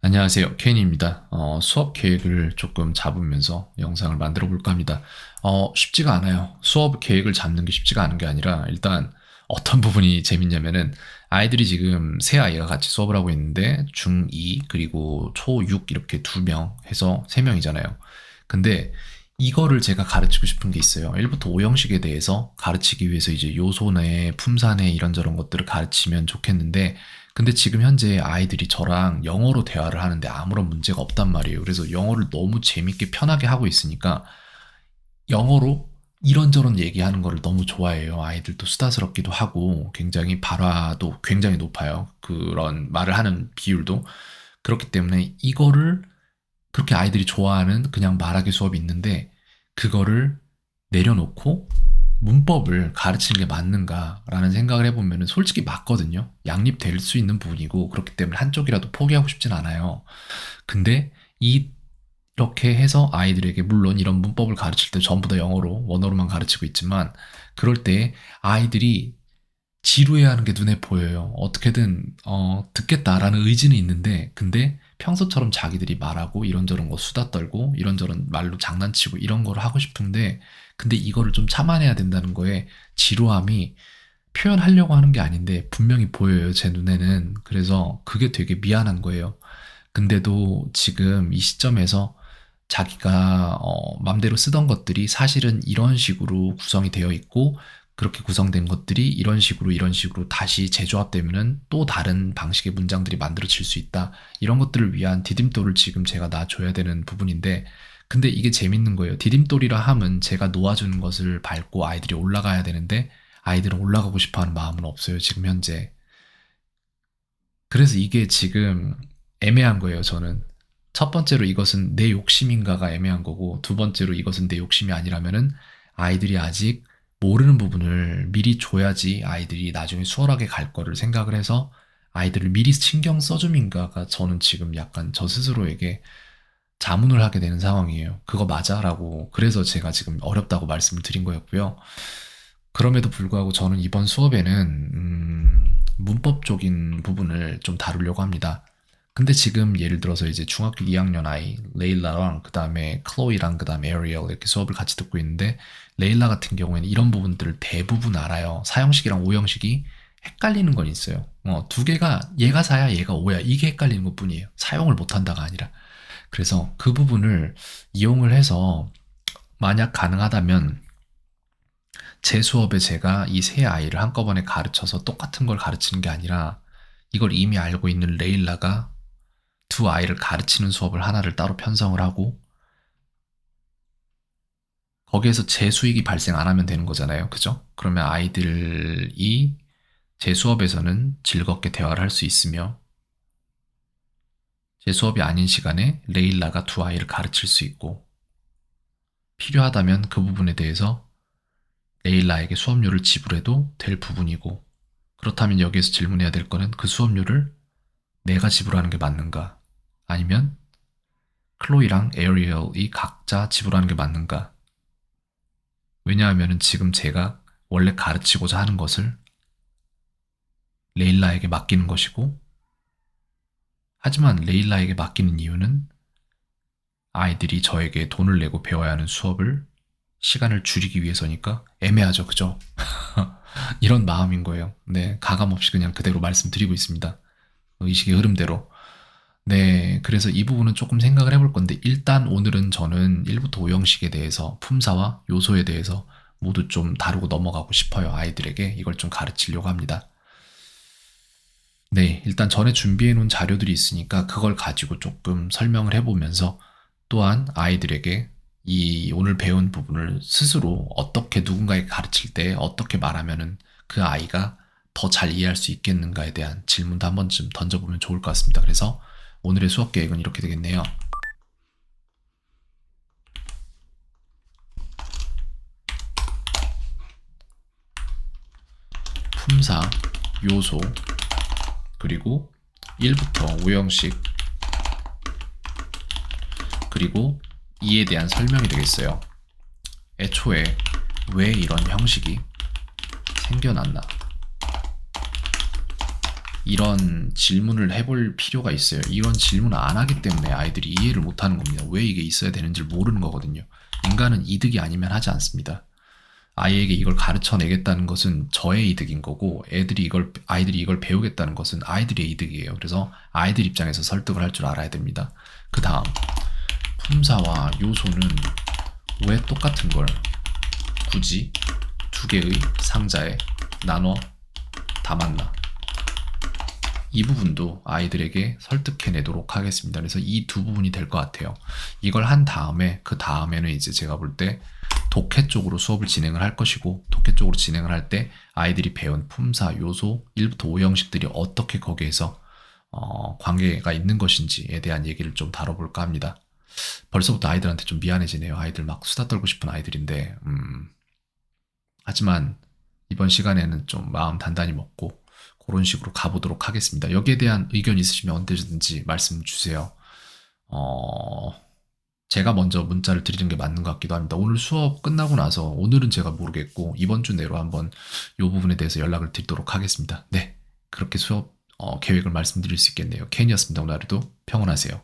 안녕하세요. 케인입니다. 수업 계획을 조금 잡으면서 영상을 만들어 볼까 합니다. 쉽지가 않아요. 수업 계획을 잡는 게 쉽지가 않은 게 아니라 일단 어떤 부분이 재밌냐면은 아이들이 지금 세 아이가 같이 수업을 하고 있는데 중2 그리고 초6 이렇게 2명 해서 3명이잖아요. 근데 이거를 제가 가르치고 싶은 게 있어요. 1부터 5형식에 대해서 가르치기 위해서 이제 요소내, 품사내 이런저런 것들을 가르치면 좋겠는데 근데 지금 현재 아이들이 저랑 영어로 대화를 하는데 아무런 문제가 없단 말이에요. 그래서 영어를 너무 재밌게 편하게 하고 있으니까 영어로 이런저런 얘기하는 거를 너무 좋아해요. 아이들도 수다스럽기도 하고 굉장히 발화도 굉장히 높아요. 그런 말을 하는 비율도. 그렇기 때문에 이거를 그렇게 아이들이 좋아하는 그냥 말하기 수업이 있는데 그거를 내려놓고 문법을 가르치는 게 맞는가라는 생각을 해보면 솔직히 맞거든요. 양립될 수 있는 부분이고 그렇기 때문에 한쪽이라도 포기하고 싶진 않아요. 근데 이렇게 해서 아이들에게 물론 이런 문법을 가르칠 때 전부 다 영어로 원어로만 가르치고 있지만 그럴 때 아이들이 지루해하는 게 눈에 보여요. 어떻게든 듣겠다라는 의지는 있는데 근데 평소처럼 자기들이 말하고 이런저런 거 수다 떨고 이런저런 말로 장난치고 이런 거를 하고 싶은데 근데 이거를 좀 참아내야 된다는 거에 지루함이 표현하려고 하는 게 아닌데 분명히 보여요. 제 눈에는. 그래서 그게 되게 미안한 거예요. 근데도 지금 이 시점에서 자기가 맘대로 쓰던 것들이 사실은 이런 식으로 구성이 되어 있고 그렇게 구성된 것들이 이런 식으로 이런 식으로 다시 재조합되면은 또 다른 방식의 문장들이 만들어질 수 있다. 이런 것들을 위한 디딤돌을 지금 제가 놔줘야 되는 부분인데 근데 이게 재밌는 거예요. 디딤돌이라 함은 제가 놓아주는 것을 밟고 아이들이 올라가야 되는데 아이들은 올라가고 싶어하는 마음은 없어요. 지금 현재. 그래서 이게 지금 애매한 거예요, 저는. 첫 번째로 이것은 내 욕심인가가 애매한 거고, 두 번째로 이것은 내 욕심이 아니라면은 아이들이 아직 모르는 부분을 미리 줘야지 아이들이 나중에 수월하게 갈 거를 생각을 해서 아이들을 미리 신경 써줌인가가 저는 지금 약간 저 스스로에게 자문을 하게 되는 상황이에요. 그거 맞아? 라고. 그래서 제가 지금 어렵다고 말씀을 드린 거였고요. 그럼에도 불구하고 저는 이번 수업에는 문법적인 부분을 좀 다루려고 합니다. 근데 지금 예를 들어서 이제 중학교 2학년 아이 레일라랑 그다음에 클로이랑 그다음에 에리얼 이렇게 수업을 같이 듣고 있는데 레일라 같은 경우에는 이런 부분들을 대부분 알아요. 4형식이랑 5형식이 헷갈리는 건 있어요. 두 개가 얘가 4야 얘가 5야 이게 헷갈리는 것뿐이에요. 사용을 못 한다가 아니라. 그래서 그 부분을 이용을 해서 만약 가능하다면 제 수업에 제가 이 세 아이를 한꺼번에 가르쳐서 똑같은 걸 가르치는 게 아니라 이걸 이미 알고 있는 레일라가 두 아이를 가르치는 수업을 하나를 따로 편성을 하고 거기에서 제 수익이 발생 안 하면 되는 거잖아요. 그죠? 그러면 아이들이 제 수업에서는 즐겁게 대화를 할 수 있으며 제 수업이 아닌 시간에 레일라가 두 아이를 가르칠 수 있고 필요하다면 그 부분에 대해서 레일라에게 수업료를 지불해도 될 부분이고 그렇다면 여기에서 질문해야 될 거는 그 수업료를 내가 지불하는 게 맞는가? 아니면 클로이랑 에어리얼이 각자 지불하는 게 맞는가? 왜냐하면 지금 제가 원래 가르치고자 하는 것을 레일라에게 맡기는 것이고 하지만 레일라에게 맡기는 이유는 아이들이 저에게 돈을 내고 배워야 하는 수업을 시간을 줄이기 위해서니까 애매하죠. 그죠? 이런 마음인 거예요. 네, 가감 없이 그냥 그대로 말씀드리고 있습니다. 의식의 흐름대로. 네, 그래서 이 부분은 조금 생각을 해볼 건데, 일단 오늘은 저는 1부터 5형식에 대해서, 품사와 요소에 대해서 모두 좀 다루고 넘어가고 싶어요. 아이들에게 이걸 좀 가르치려고 합니다. 네, 일단 전에 준비해 놓은 자료들이 있으니까 그걸 가지고 조금 설명을 해보면서 또한 아이들에게 이 오늘 배운 부분을 스스로 어떻게 누군가에게 가르칠 때 어떻게 말하면은 그 아이가 더 잘 이해할 수 있겠는가에 대한 질문도 한 번쯤 던져보면 좋을 것 같습니다. 그래서 오늘의 수업 계획은 이렇게 되겠네요. 품사, 요소, 그리고 1부터 5형식, 그리고 이에 대한 설명이 되겠어요. 애초에 왜 이런 형식이 생겨났나? 이런 질문을 해볼 필요가 있어요. 이런 질문을 안 하기 때문에 아이들이 이해를 못하는 겁니다. 왜 이게 있어야 되는지를 모르는 거거든요. 인간은 이득이 아니면 하지 않습니다. 아이에게 이걸 가르쳐내겠다는 것은 저의 이득인 거고, 아이들이 이걸 배우겠다는 것은 아이들의 이득이에요. 그래서 아이들 입장에서 설득을 할 줄 알아야 됩니다. 그 다음, 품사와 요소는 왜 똑같은 걸 굳이 두 개의 상자에 나눠 담았나? 이 부분도 아이들에게 설득해내도록 하겠습니다. 그래서 이 두 부분이 될 것 같아요. 이걸 한 다음에, 그 다음에는 이제 제가 볼 때 독해 쪽으로 수업을 진행을 할 것이고, 독해 쪽으로 진행을 할 때 아이들이 배운 품사, 요소 1부터 5 형식들이 어떻게 거기에서 관계가 있는 것인지에 대한 얘기를 좀 다뤄볼까 합니다. 벌써부터 아이들한테 좀 미안해지네요. 아이들 막 수다 떨고 싶은 아이들인데, 하지만 이번 시간에는 좀 마음 단단히 먹고 그런 식으로 가보도록 하겠습니다. 여기에 대한 의견 있으시면 언제든지 말씀 주세요. 제가 먼저 문자를 드리는 게 맞는 것 같기도 합니다. 오늘 수업 끝나고 나서 오늘은 제가 모르겠고 이번 주 내로 한번 이 부분에 대해서 연락을 드리도록 하겠습니다. 네, 그렇게 수업 계획을 말씀드릴 수 있겠네요. 켄이었습니다. 오늘 하루도 평온하세요.